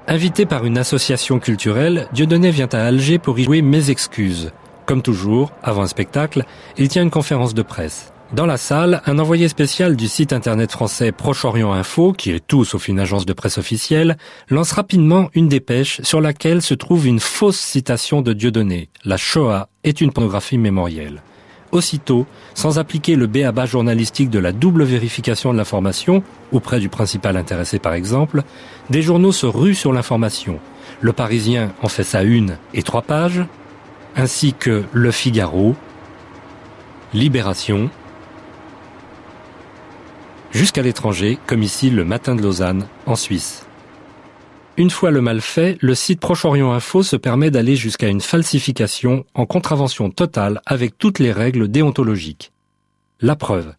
Invité par une association culturelle, Dieudonné vient à Alger pour y jouer Mes excuses. Comme toujours, avant un spectacle, il tient une conférence de presse. Dans la salle, un envoyé spécial du site internet français Proche-Orient Info, qui est tout sauf une agence de presse officielle, lance rapidement une dépêche sur laquelle se trouve une fausse citation de Dieudonné. La Shoah est une pornographie mémorielle. Aussitôt, sans appliquer le b.a.-ba journalistique de la double vérification de l'information, auprès du principal intéressé par exemple, des journaux se ruent sur l'information. Le Parisien en fait sa une et 3 pages, ainsi que Le Figaro, Libération, jusqu'à l'étranger, comme ici le Matin de Lausanne, en Suisse. Une fois le mal fait, le site Proche-Orient Info se permet d'aller jusqu'à une falsification en contravention totale avec toutes les règles déontologiques. La preuve.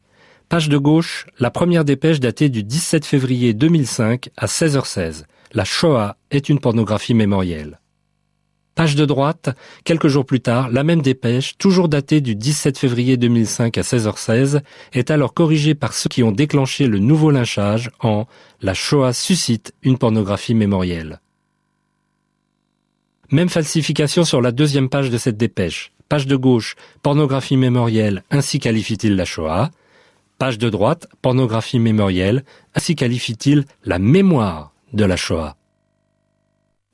Page de gauche, la première dépêche datée du 17 février 2005 à 16h16. La Shoah est une pornographie mémorielle. Page de droite, quelques jours plus tard, la même dépêche, toujours datée du 17 février 2005 à 16h16, est alors corrigée par ceux qui ont déclenché le nouveau lynchage en « La Shoah suscite une pornographie mémorielle ». Même falsification sur la deuxième page de cette dépêche. Page de gauche, pornographie mémorielle, ainsi qualifie-t-il la Shoah. Page de droite, pornographie mémorielle, ainsi qualifie-t-il la mémoire de la Shoah.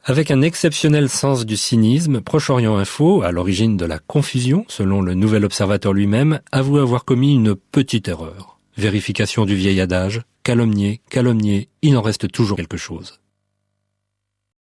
Avec un exceptionnel sens du cynisme, Proche-Orient Info, à l'origine de la confusion, selon le Nouvel Observateur lui-même, avoue avoir commis une petite erreur. Vérification du vieil adage, calomnier, il en reste toujours quelque chose.